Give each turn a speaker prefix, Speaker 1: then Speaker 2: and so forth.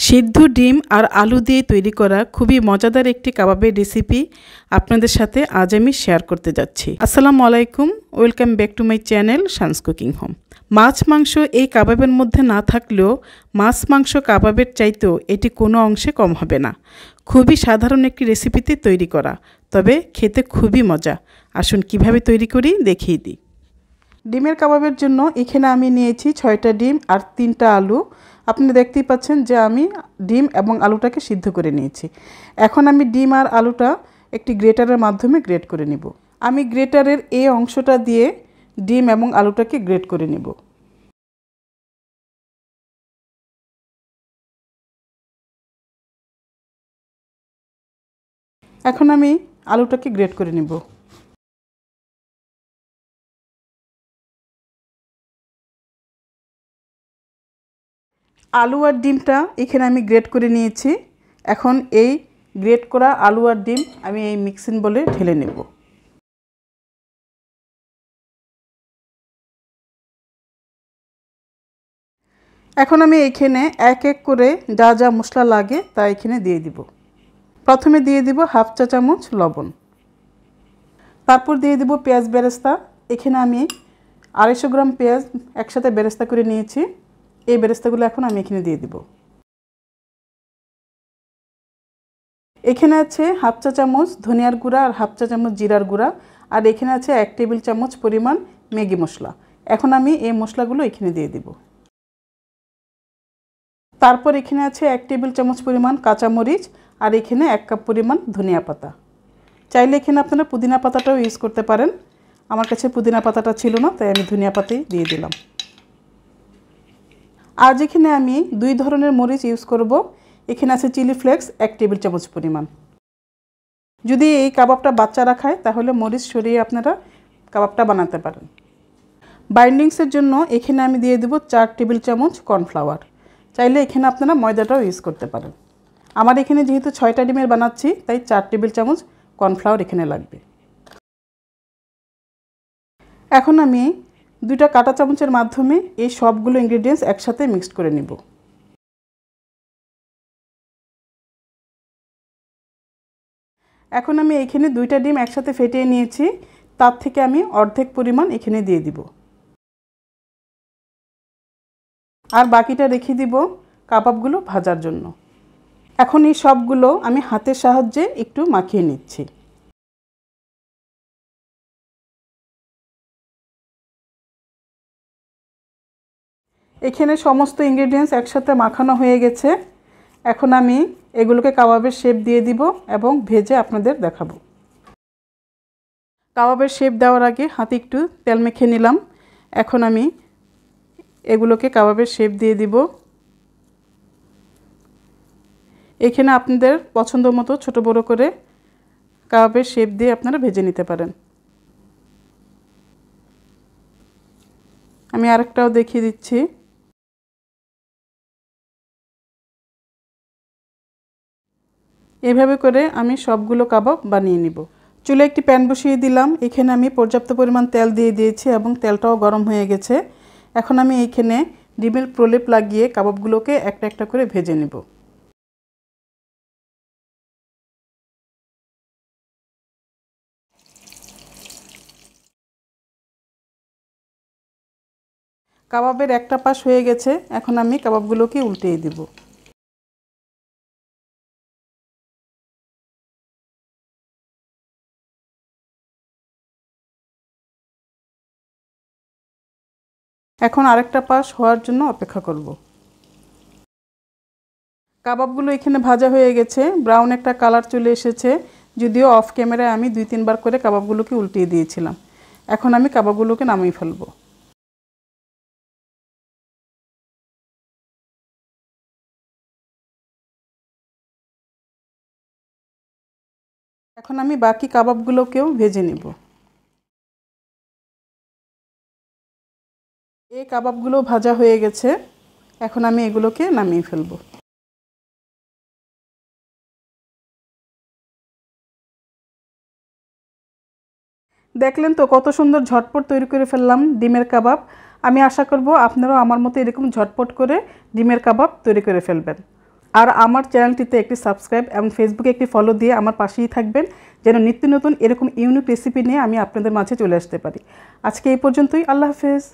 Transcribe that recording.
Speaker 1: সিদ্ধ ডিম আর আলু দিয়ে তৈরি করা খুবই মজাদার একটি কাবাবের রেসিপি আপনাদের সাথে আজ আমি শেয়ার করতে যাচ্ছি। আসসালামু আলাইকুম, welcome back to my channel Shan's cooking home. মাছ মাংস এই কাবাবের মধ্যে না থাকলেও মাছ মাংস কাবাবের চাইতেও এটি কোনো অংশে কম হবে না। খুবই সাধারণ একটি রেসিপিতে তৈরি করা, তবে খেতে খুবই মজা। আসুন কিভাবে তৈরি করি দেখিয়ে দিই। ডিমের কাবাবের জন্য এখানে আমি নিয়েছি 6টা ডিম আর 3টা আলু। আপনি দেখতেই পাচ্ছেন যে আমি ডিম এবং আলুটাকে সিদ্ধ করে নিয়েছি। এখন আমি ডিম আর আলুটা একটি গ্রেটারের মাধ্যমে গ্রেট করে নেব। আমি গ্রেটারের এই অংশটা দিয়ে ডিম এবং আলুটাকে গ্রেট করে নেব। এখন আমি আলুটাকে গ্রেট করে নেব। আলু আর ডিমটা এখানে আমি গ্রেট করে নিয়েছি। এখন এই গ্রেট করা আলু আর ডিম আমি এই মিক্সিং বলে ঢেলে নেব। এখন আমি এখানে এক এক করে যা যা মশলা লাগে তা এখানে দিয়ে দিব। প্রথমে দিয়ে দিব হাফ চা চামচ লবণ, তারপর দিয়ে দিব পেঁয়াজ বেরেস্তা। এখানে আমি 250 গ্রাম পেঁয়াজ একসাথে বেরেস্তা করে নিয়েছি। এই বেরেস্তাগুলো এখন আমি এখানে দিয়ে দিব। এখানে আছে হাফ চা চামচ ধনিয়ার গুঁড়া আর হাফ চা চামচ জিরার গুঁড়া, আর এখানে আছে 1 টেবিল চামচ পরিমাণ ম্যাগি মশলা। এখন আমি এই মশলাগুলো এখানে দিয়ে দিব। তারপর এখানে আছে 1 টেবিল চামচ পরিমাণ কাঁচামরিচ, আর এখানে 1 কাপ পরিমাণ ধনিয়া পাতা। চাইলে এখানে আপনারা পুদিনা পাতাটাও ইউজ করতে পারেন। আমার কাছে পুদিনা পাতাটা ছিল না, তাই আমি ধনিয়া পাতাই দিয়ে দিলাম। আজ এখানে আমি 2 ধরনের মরিচ ইউজ করব। এখানে আছে চিলি ফ্লেক্স 1 টেবিল চামচ পরিমাণ। যদি এই কাবাবটা বাচ্চারা খায় তাহলে মরিচ সরিয়ে আপনারা কাবাবটা বানাতে পারেন। বাইন্ডিংসের জন্য এখানে আমি দিয়ে দেব 4 টেবিল চামচ কর্নফ্লাওয়ার। চাইলে এখানে আপনারা ময়দাটাও ইউজ করতে পারেন। আমার এখানে যেহেতু 6টা ডিমের বানাচ্ছি, তাই 4 টেবিল চামচ কর্নফ্লাওয়ার এখানে লাগবে। এখন আমি 2টা কাঁটা চামচের মাধ্যমে এই সবগুলো ইনগ্রেডিয়েন্টস একসাথে মিক্সড করে নিব। এখন আমি এখানে 2টা ডিম একসাথে ফেটিয়ে নিয়েছি, তার থেকে আমি অর্ধেক পরিমাণ এখানে দিয়ে দিব, আর বাকিটা রেখে দিব কাবাবগুলো ভাজার জন্য। এখন এই সবগুলো আমি হাতের সাহায্যে একটু মাখিয়ে নিচ্ছি। এখানে সমস্ত ইনগ্রেডিয়েন্টস একসাথে মাখানো হয়ে গেছে। এখন আমি এগুলোকে কাবাবের শেপ দিয়ে দিব এবং ভেজে আপনাদের দেখাবো। কাবাবের শেপ দেওয়ার আগে হাতে একটু তেল মেখে নিলাম। এখন আমি এগুলোকে কাবাবের শেপ দিয়ে দিব। এখানে আপনাদের পছন্দ মতো ছোট বড় করে কাবাবের শেপ দিয়ে আপনারা ভেজে নিতে পারেন। আমি আরেকটাও দেখিয়ে দিচ্ছি। এভাবে করে আমি সবগুলো কাবাব বানিয়ে নিব। চুলে একটি প্যান বসিয়ে দিলাম। এখানে আমি পর্যাপ্ত পরিমাণ তেল দিয়ে দিয়েছি এবং তেলটাও গরম হয়ে গেছে। এখন আমি এইখানে ডিমের প্রলেপ লাগিয়ে কাবাবগুলোকে একটা একটা করে ভেজে নেব। কাবাবের একটা পাশ হয়ে গেছে, এখন আমি কাবাবগুলোকে উল্টিয়ে দেব। এখন আরেকটা পাশ হওয়ার জন্য অপেক্ষা করব। কাবাবগুলো এখানে ভাজা হয়ে গেছে, ব্রাউন একটা কালার চলে এসেছে। যদিও অফ ক্যামেরায় আমি 2-3 বার করে কাবাবগুলোকে উল্টিয়ে দিয়েছিলাম। এখন আমি কাবাবগুলোকে নামিয়ে ফেলব। এখন আমি বাকি কাবাবগুলোকেও ভেজে নেব। এই কাবাবগুলো ভাজা হয়ে গেছে, এখন আমি এগুলোকে নামিয়ে ফেলব। দেখলেন তো কত সুন্দর ঝটপট তৈরি করে ফেললাম ডিমের কাবাব। আমি আশা করব আপনারাও আমার মতো এরকম ঝটপট করে ডিমের কাবাব তৈরি করে ফেলবেন। আর আমার চ্যানেলটিতে একটি সাবস্ক্রাইব এবং ফেসবুকে একটি ফলো দিয়ে আমার পাশেই থাকবেন, যেন নিত্য নতুন এরকম ইউনিক রেসিপি নিয়ে আমি আপনাদের মাঝে চলে আসতে পারি। আজকে এই পর্যন্তই। আল্লাহ হাফেজ।